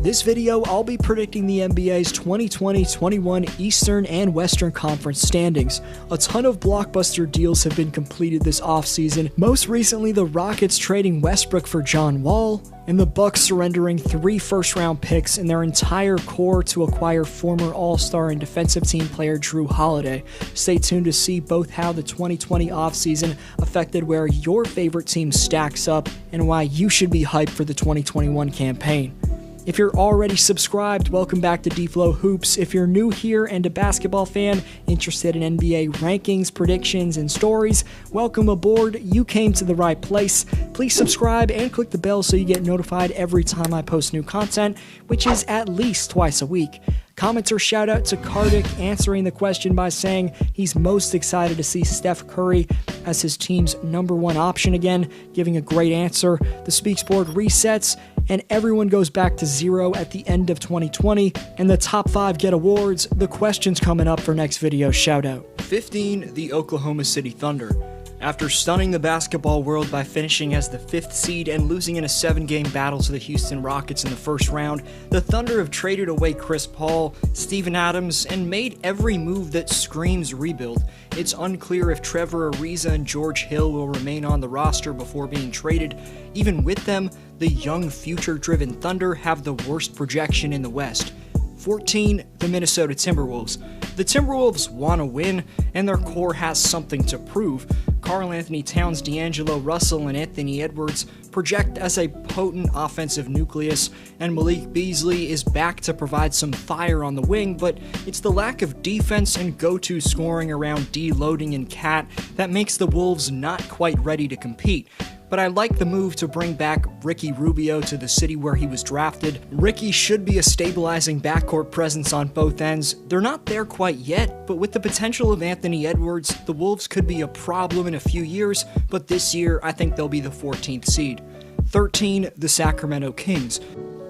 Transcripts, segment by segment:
This video, I'll be predicting the NBA's 2020-21 Eastern and Western Conference standings. A ton of blockbuster deals have been completed this offseason, most recently the Rockets trading Westbrook for John Wall, and the Bucks surrendering 3 first-round picks and their entire core to acquire former All-Star and defensive team player Jrue Holiday. Stay tuned to see both how the 2020 offseason affected where your favorite team stacks up and why you should be hyped for the 2021 campaign. If you're already subscribed, welcome back to DFlow Hoops. If you're new here and a basketball fan interested in NBA rankings, predictions, and stories, welcome aboard. You came to the right place. Please subscribe and click the bell so you get notified every time I post new content, which is at least twice a week. Commenter shout out to Kardik answering the question by saying he's most excited to see Steph Curry as his team's #1 option again, giving a great answer. The Speaks board resets and everyone goes back to 0 at the end of 2020, and the top 5 get awards. The questions coming up for next video shout out. 15, the Oklahoma City Thunder. After stunning the basketball world by finishing as the 5th seed and losing in a 7-game battle to the Houston Rockets in the first round, the Thunder have traded away Chris Paul, Steven Adams, and made every move that screams rebuild. It's unclear if Trevor Ariza and George Hill will remain on the roster before being traded. Even with them, the young, future-driven Thunder have the worst projection in the West. 14, the Minnesota Timberwolves. The Timberwolves want to win, and their core has something to prove. Karl-Anthony Towns, D'Angelo Russell, and Anthony Edwards project as a potent offensive nucleus, and Malik Beasley is back to provide some fire on the wing, but it's the lack of defense and go-to scoring around D-Loading and Cat that makes the Wolves not quite ready to compete. But I like the move to bring back Ricky Rubio to the city where he was drafted. Ricky should be a stabilizing backcourt presence on both ends. They're not there quite yet, but with the potential of Anthony Edwards, the Wolves could be a problem in a few years, but this year I think they'll be the 14th seed. 13, the Sacramento Kings.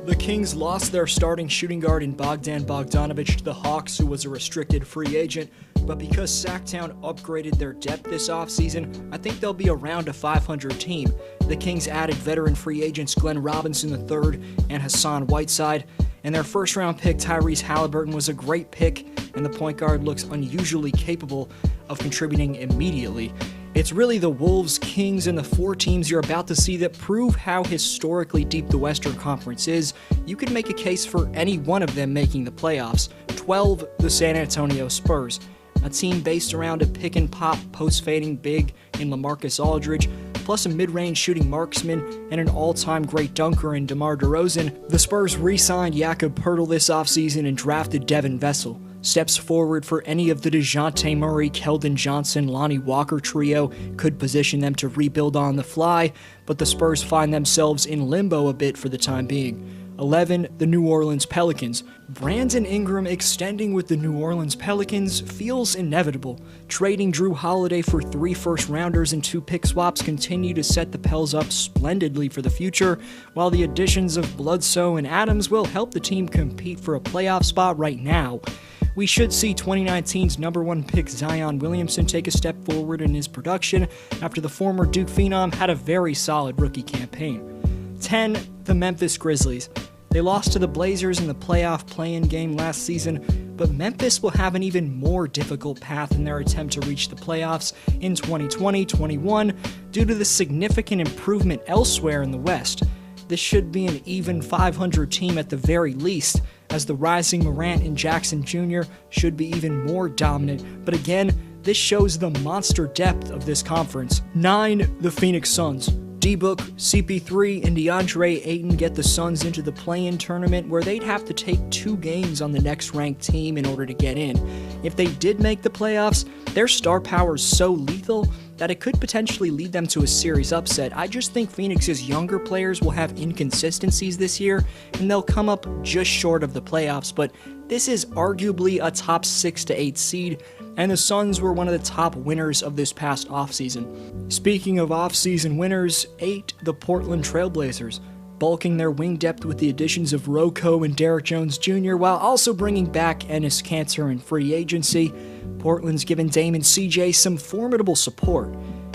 The Kings lost their starting shooting guard in Bogdan Bogdanovic to the Hawks, who was a restricted free agent, but because Sacktown upgraded their depth this offseason, I think they'll be around a 500 team. The Kings added veteran free agents Glenn Robinson III and Hassan Whiteside, and their first-round pick Tyrese Halliburton was a great pick, and the point guard looks unusually capable of contributing immediately. It's really the Wolves, Kings, and the 4 teams you're about to see that prove how historically deep the Western Conference is. You could make a case for any one of them making the playoffs. 12, the San Antonio Spurs. A team based around a pick-and-pop, post-fading big in LaMarcus Aldridge, plus a mid-range shooting marksman and an all-time great dunker in DeMar DeRozan, the Spurs re-signed Jakob Poeltl this offseason and drafted Devin Vassell. Steps forward for any of the DeJounte Murray, Keldon Johnson, Lonnie Walker trio could position them to rebuild on the fly, but the Spurs find themselves in limbo a bit for the time being. 11, the New Orleans Pelicans. Brandon Ingram extending with the New Orleans Pelicans feels inevitable. Trading Jrue Holiday for 3 first-rounders and 2 pick swaps continue to set the Pels up splendidly for the future, while the additions of Bledsoe and Adams will help the team compete for a playoff spot right now. We should see 2019's #1 pick Zion Williamson take a step forward in his production after the former Duke phenom had a very solid rookie campaign. 10, the Memphis Grizzlies. They lost to the Blazers in the playoff play-in game last season, but Memphis will have an even more difficult path in their attempt to reach the playoffs in 2020-21 due to the significant improvement elsewhere in the West. This should be an even 500 team at the very least, as the rising Morant and Jackson Jr. should be even more dominant, but again, this shows the monster depth of this conference. 9, the Phoenix Suns. D-Book, CP3, and DeAndre Ayton get the Suns into the play-in tournament where they'd have to take 2 games on the next ranked team in order to get in. If they did make the playoffs, their star power is so lethal that it could potentially lead them to a series upset. I just think Phoenix's younger players will have inconsistencies this year, and they'll come up just short of the playoffs, but this is arguably a top 6 to 8 seed, and the Suns were one of the top winners of this past offseason. Speaking of offseason winners, 8, the Portland Trailblazers. Bulking their wing depth with the additions of Rocco and Derrick Jones Jr., while also bringing back Enes Kanter in free agency. Portland's given Dame and CJ some formidable support.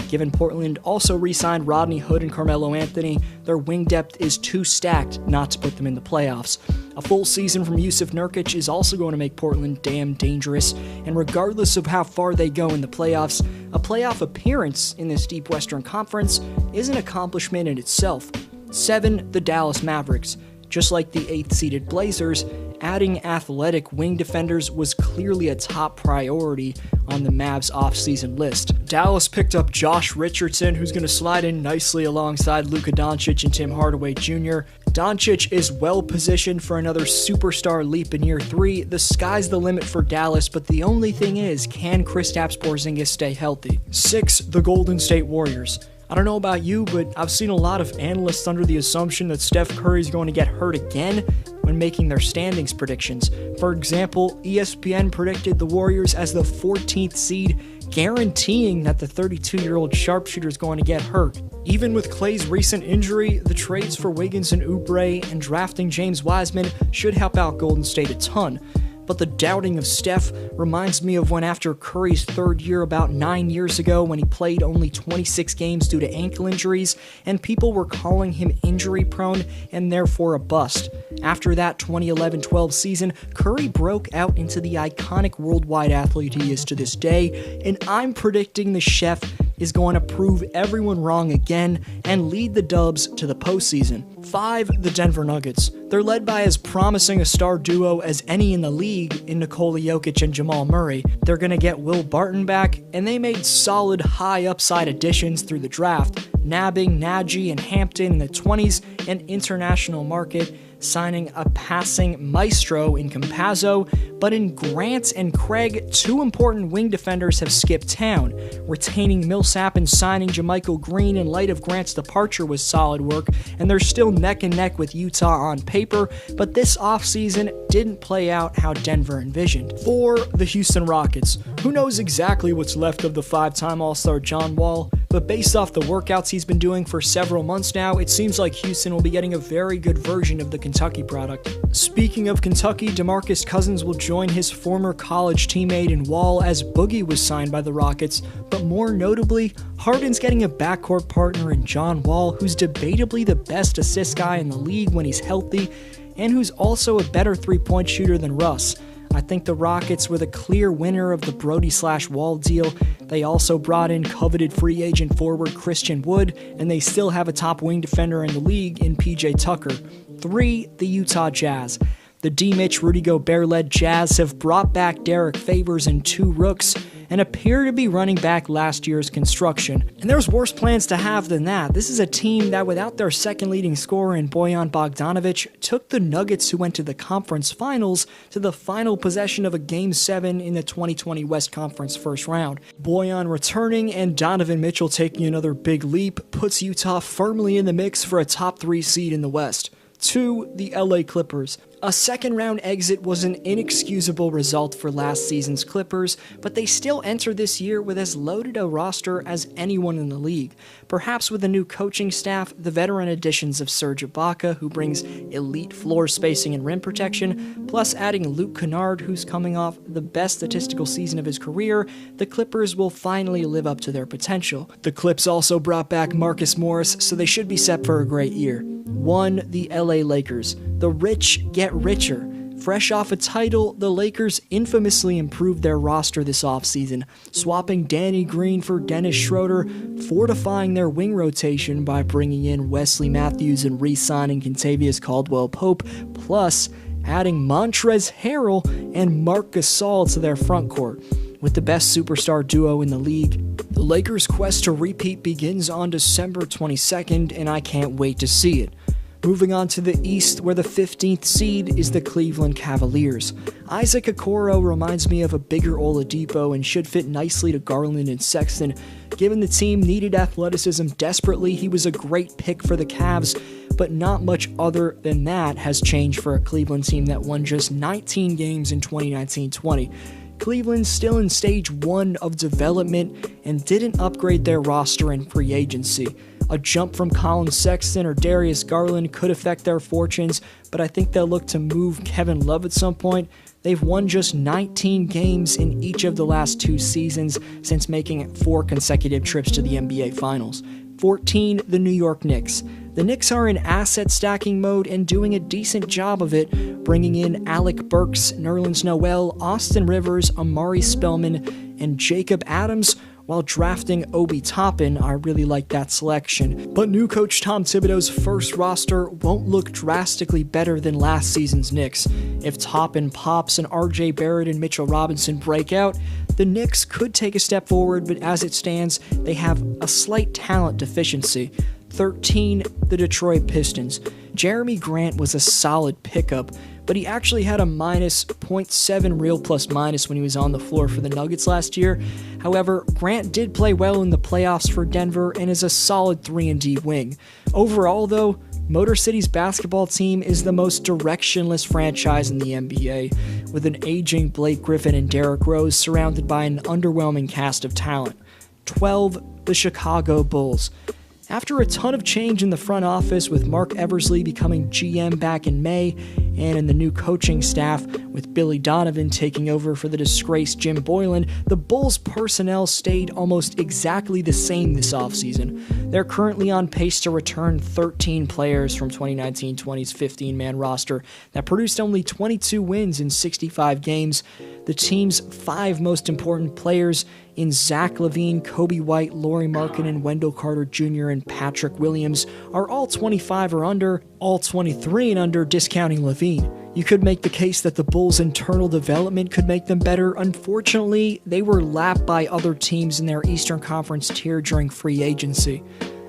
Given Portland also re-signed Rodney Hood and Carmelo Anthony, their wing depth is too stacked not to put them in the playoffs. A full season from Jusuf Nurkic is also going to make Portland damn dangerous, and regardless of how far they go in the playoffs, a playoff appearance in this deep Western Conference is an accomplishment in itself. 7, the Dallas Mavericks. Just like the 8th-seeded Blazers, adding athletic wing defenders was clearly a top priority on the Mavs offseason list. Dallas picked up Josh Richardson, who's going to slide in nicely alongside Luka Doncic and Tim Hardaway Jr. Doncic is well positioned for another superstar leap in year 3. The sky's the limit for Dallas, but the only thing is, can Kristaps Porzingis stay healthy? 6, the Golden State Warriors. I don't know about you, but I've seen a lot of analysts under the assumption that Steph Curry is going to get hurt again when making their standings predictions. For example, ESPN predicted the Warriors as the 14th seed, guaranteeing that the 32-year-old sharpshooter is going to get hurt. Even with Klay's recent injury, the trades for Wiggins and Oubre and drafting James Wiseman should help out Golden State a ton. But the doubting of Steph reminds me of when, after Curry's third year about 9 years ago, when he played only 26 games due to ankle injuries, and people were calling him injury-prone and therefore a bust. After that 2011-12 season, Curry broke out into the iconic worldwide athlete he is to this day, and I'm predicting the chef is going to prove everyone wrong again and lead the Dubs to the postseason. 5, the Denver Nuggets. They're led by as promising a star duo as any in the league in Nikola Jokic and Jamal Murray. They're going to get Will Barton back, and they made solid high upside additions through the draft, nabbing Nagy and Hampton in the 20s and international market, signing a passing maestro in Campazzo, but in Grant and Craig, 2 important wing defenders have skipped town. Retaining Millsap and signing JaMychal Green in light of Grant's departure was solid work, and they're still neck and neck with Utah on paper, but this offseason didn't play out how Denver envisioned. 4, the Houston Rockets. Who knows exactly what's left of the 5-time All-Star John Wall, but based off the workouts he's been doing for several months now, it seems like Houston will be getting a very good version of the Kentucky product. Speaking of Kentucky, DeMarcus Cousins will join his former college teammate in Wall as Boogie was signed by the Rockets, but more notably, Harden's getting a backcourt partner in John Wall, who's debatably the best assist guy in the league when he's healthy, and who's also a better three-point shooter than Russ. I think the Rockets were the clear winner of the Brody/Wall deal. They also brought in coveted free agent forward Christian Wood, and they still have a top wing defender in the league in PJ Tucker. 3, the Utah Jazz. The D-Mitch, Rudy Gobert-led Jazz have brought back Derek Favors and 2 rooks, and appear to be running back last year's construction. And there's worse plans to have than that. This is a team that, without their second leading scorer in Bojan Bogdanovic, took the Nuggets, who went to the conference finals, to the final possession of a Game 7 in the 2020 West Conference first round. Bojan returning and Donovan Mitchell taking another big leap puts Utah firmly in the mix for a top 3 seed in the West. 2, the LA Clippers. A second-round exit was an inexcusable result for last season's Clippers, but they still enter this year with as loaded a roster as anyone in the league. Perhaps with a new coaching staff, the veteran additions of Serge Ibaka, who brings elite floor spacing and rim protection, plus adding Luke Kennard, who's coming off the best statistical season of his career, the Clippers will finally live up to their potential. The Clips also brought back Marcus Morris, so they should be set for a great year. 1, the LA Lakers. The rich get richer. Fresh off a title, the Lakers infamously improved their roster this offseason, swapping Danny Green for Dennis Schroeder, fortifying their wing rotation by bringing in Wesley Matthews and re-signing Kentavious Caldwell-Pope, plus adding Montrezl Harrell and Marc Gasol to their front court. With the best superstar duo in the league, the Lakers' quest to repeat begins on December 22nd, and I can't wait to see it. Moving on to the East, where the 15th seed is the Cleveland Cavaliers. Isaac Okoro reminds me of a bigger Oladipo and should fit nicely to Garland and Sexton. Given the team needed athleticism desperately, he was a great pick for the Cavs, but not much other than that has changed for a Cleveland team that won just 19 games in 2019-20. Cleveland's still in stage 1 of development and didn't upgrade their roster in free agency. A jump from Colin Sexton or Darius Garland could affect their fortunes, but I think they'll look to move Kevin Love at some point. They've won just 19 games in each of the last 2 seasons since making 4 consecutive trips to the NBA Finals. 14, the New York Knicks. The Knicks are in asset stacking mode and doing a decent job of it, bringing in Alec Burks, Nerlens Noel, Austin Rivers, Amari Spellman, and Jacob Adams, while drafting Obi Toppin. I really like that selection. But new coach Tom Thibodeau's first roster won't look drastically better than last season's Knicks. If Toppin pops and RJ Barrett and Mitchell Robinson break out, the Knicks could take a step forward, but as it stands, they have a slight talent deficiency. 13, the Detroit Pistons. Jeremy Grant was a solid pickup, but he actually had a minus 0.7 real plus minus when he was on the floor for the Nuggets last year. However, Grant did play well in the playoffs for Denver and is a solid 3-and-D wing. Overall, though, Motor City's basketball team is the most directionless franchise in the NBA, with an aging Blake Griffin and Derrick Rose surrounded by an underwhelming cast of talent. 12, the Chicago Bulls. After a ton of change in the front office, with Mark Eversley becoming GM back in May, and in the new coaching staff, with Billy Donovan taking over for the disgraced Jim Boylan, the Bulls' personnel stayed almost exactly the same this offseason. They're currently on pace to return 13 players from 2019-20's 15-man roster that produced only 22 wins in 65 games. The team's 5 most important players in Zach LaVine, Kobe White, Lauri Markkanen, Wendell Carter Jr., and Patrick Williams are all 25 or under, all 23 and under discounting LaVine. You could make the case that the Bulls' internal development could make them better. Unfortunately, they were lapped by other teams in their Eastern Conference tier during free agency.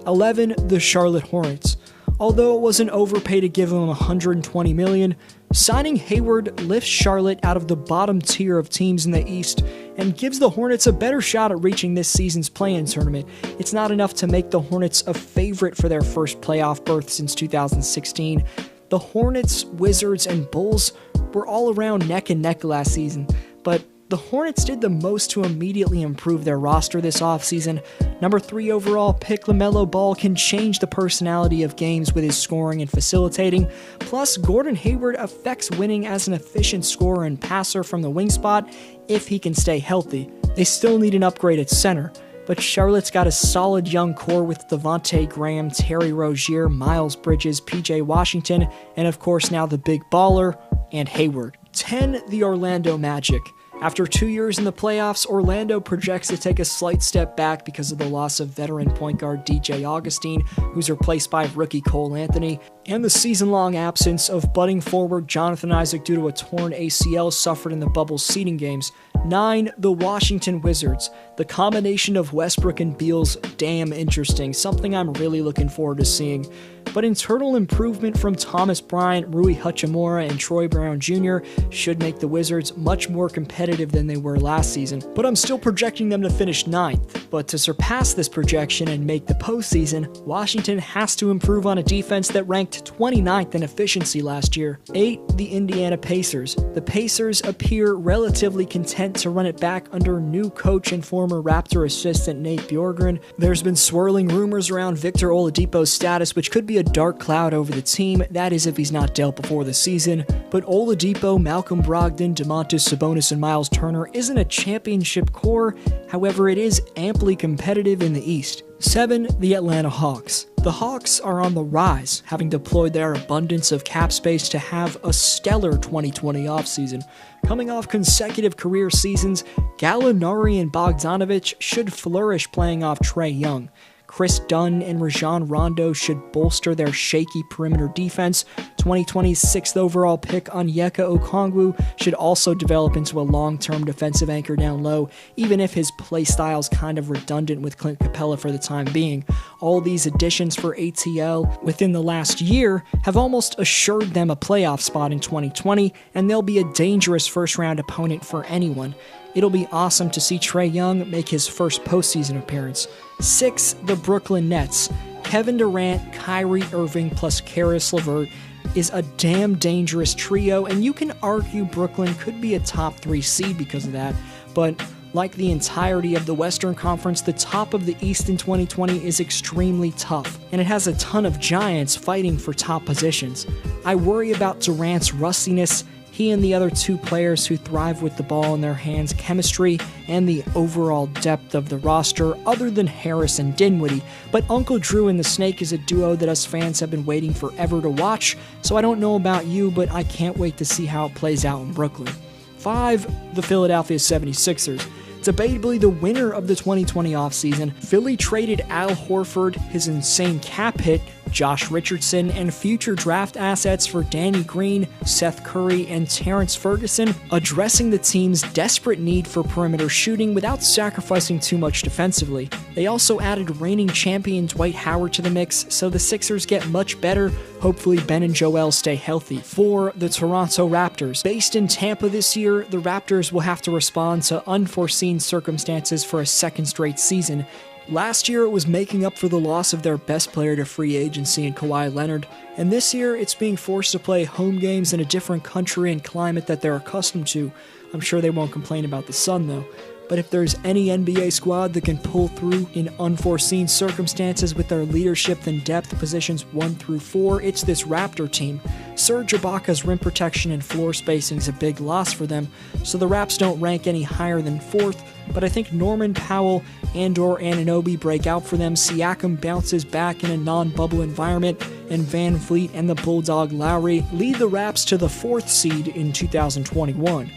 11, the Charlotte Hornets. Although it wasn't overpay to give them $120 million, signing Hayward lifts Charlotte out of the bottom tier of teams in the East and gives the Hornets a better shot at reaching this season's play-in tournament. It's not enough to make the Hornets a favorite for their first playoff berth since 2016. The Hornets, Wizards, and Bulls were all around neck and neck last season, but the Hornets did the most to immediately improve their roster this offseason. Number 3 overall pick LaMelo Ball can change the personality of games with his scoring and facilitating. Plus, Gordon Hayward affects winning as an efficient scorer and passer from the wing spot if he can stay healthy. They still need an upgrade at center, but Charlotte's got a solid young core with Devontae Graham, Terry Rozier, Miles Bridges, PJ Washington, and of course now the big baller, and Hayward. 10, the Orlando Magic. After 2 years in the playoffs, Orlando projects to take a slight step back because of the loss of veteran point guard DJ Augustine, who's replaced by rookie Cole Anthony, and the season-long absence of budding forward Jonathan Isaac due to a torn ACL suffered in the bubble seeding games. 9, the Washington Wizards. The combination of Westbrook and Beal's damn interesting, something I'm really looking forward to seeing. But internal improvement from Thomas Bryant, Rui Hachimura, and Troy Brown Jr. should make the Wizards much more competitive than they were last season. But I'm still projecting them to finish 9th. But to surpass this projection and make the postseason, Washington has to improve on a defense that ranked 29th in efficiency last year. 8, the Indiana Pacers. The Pacers appear relatively content to run it back under new coach and former Raptor assistant Nate Bjorkgren. There's been swirling rumors around Victor Oladipo's status, which could be a dark cloud over the team, that is if he's not dealt before the season. But Oladipo, Malcolm Brogdon, Domantas Sabonis, and Miles Turner isn't a championship core, however it is amply competitive in the East. 7, the Atlanta Hawks. The Hawks are on the rise, having deployed their abundance of cap space to have a stellar 2020 offseason. Coming off consecutive career seasons, Gallinari and Bogdanovic should flourish playing off Trae Young. Chris Dunn and Rajon Rondo should bolster their shaky perimeter defense. 2020's 6th overall pick Onyeka Okongwu should also develop into a long-term defensive anchor down low, even if his play style's kind of redundant with Clint Capella for the time being. All these additions for ATL within the last year have almost assured them a playoff spot in 2020, and they'll be a dangerous first-round opponent for anyone. It'll be awesome to see Trae Young make his first postseason appearance. 6, the Brooklyn Nets. Kevin Durant, Kyrie Irving, plus Caris LeVert is a damn dangerous trio, and you can argue Brooklyn could be a top 3 seed because of that, but like the entirety of the Western Conference, the top of the East in 2020 is extremely tough, and it has a ton of giants fighting for top positions. I worry about Durant's rustiness. he and the other two players who thrive with the ball in their hands chemistry and the overall depth of the roster other than Harris and Dinwiddie, but Uncle Drew and the Snake is a duo that us fans have been waiting forever to watch, so I don't know about you, but I can't wait to see how it plays out in Brooklyn. 5. The Philadelphia 76ers. Debatably the winner of the 2020 offseason, Philly traded Al Horford, his insane cap hit, Josh Richardson, and future draft assets for Danny Green, Seth Curry, and Terrence Ferguson, addressing the team's desperate need for perimeter shooting without sacrificing too much defensively. They also added reigning champion Dwight Howard to the mix, so the Sixers get much better. Hopefully Ben and Joel stay healthy. 4. The Toronto Raptors. Based in Tampa this year, the Raptors will have to respond to unforeseen circumstances for a second straight season. Last year, it was making up for the loss of their best player to free agency in Kawhi Leonard, and this year, it's being forced to play home games in a different country and climate that they're accustomed to. I'm sure they won't complain about the sun, though. But if there's any NBA squad that can pull through in unforeseen circumstances with their leadership and depth positions 1 through 4, it's this Raptor team. Serge Ibaka's rim protection and floor spacing is a big loss for them, so the Raps don't rank any higher than 4th, but I think Norman Powell and/or Anunoby break out for them, Siakam bounces back in a non-bubble environment, and Van Vliet and the Bulldog Lowry lead the Raps to the 4th seed in 2021.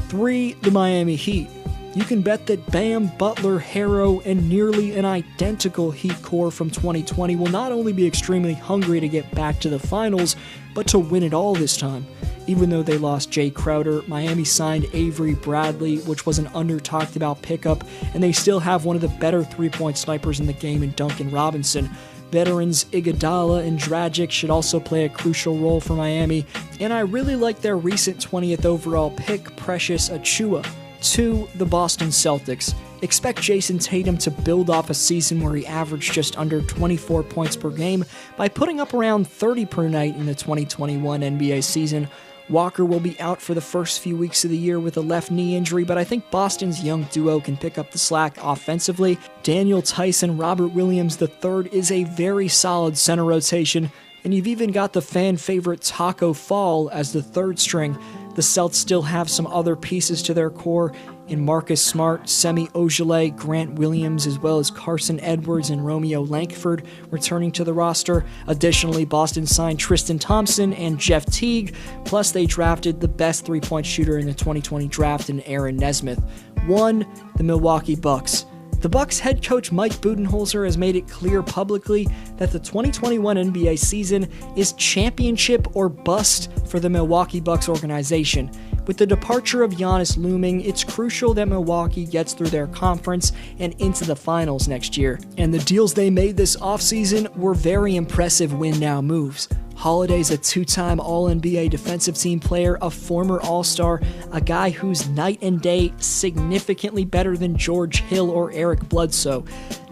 3. The Miami Heat. You can bet that Bam, Butler, Harrow, and nearly an identical Heat core from 2020 will not only be extremely hungry to get back to the finals, but to win it all this time. Even though they lost Jay Crowder, Miami signed Avery Bradley, which was an under-talked-about pickup, and they still have one of the better three-point snipers in the game in Duncan Robinson. Veterans Iguodala and Dragic should also play a crucial role for Miami, and I really like their recent 20th overall pick, Precious Achiuwa. 2. The Boston Celtics. Expect Jason Tatum to build off a season where he averaged just under 24 points per game by putting up around 30 per night in the 2021 NBA season. Walker will be out for the first few weeks of the year with a left knee injury, but I think Boston's young duo can pick up the slack offensively. Daniel Tice and Robert Williams III is a very solid center rotation, and you've even got the fan favorite Taco Fall as the 3rd string. The Celts still have some other pieces to their core in Marcus Smart, Semi Ojeleye, Grant Williams, as well as Carson Edwards and Romeo Langford returning to the roster. Additionally, Boston signed Tristan Thompson and Jeff Teague, plus they drafted the best three-point shooter in the 2020 draft in Aaron Nesmith. 1. The Milwaukee Bucks. The Bucks head coach Mike Budenholzer has made it clear publicly that the 2021 NBA season is championship or bust for the Milwaukee Bucks organization. With the departure of Giannis looming, it's crucial that Milwaukee gets through their conference and into the finals next year. And the deals they made this offseason were very impressive win-now moves. Holiday's a 2-time All-NBA defensive team player, a former All-Star, a guy who's night and day significantly better than George Hill or Eric Bledsoe.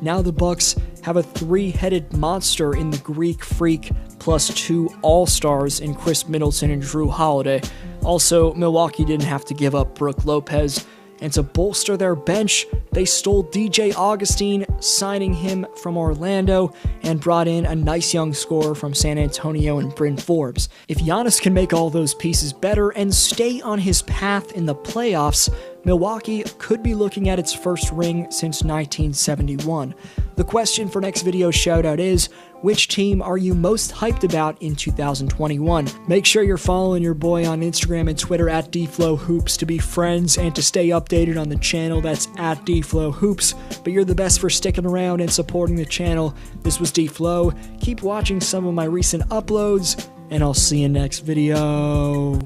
Now the Bucks have a 3-headed monster in the Greek Freak, plus 2 All-Stars in Chris Middleton and Drew Holiday. Also, Milwaukee didn't have to give up Brook Lopez, and to bolster their bench, they stole DJ Augustine, signing him from Orlando, and brought in a nice young scorer from San Antonio and Bryn Forbes. If Giannis can make all those pieces better and stay on his path in the playoffs, Milwaukee could be looking at its first ring since 1971. The question for next video shoutout is, which team are you most hyped about in 2021? Make sure you're following your boy on Instagram and Twitter at DFlowHoops to be friends and to stay updated on the channel. That's at DFlowHoops. But you're the best for sticking around and supporting the channel. This was DFlow. Keep watching some of my recent uploads, and I'll see you next video.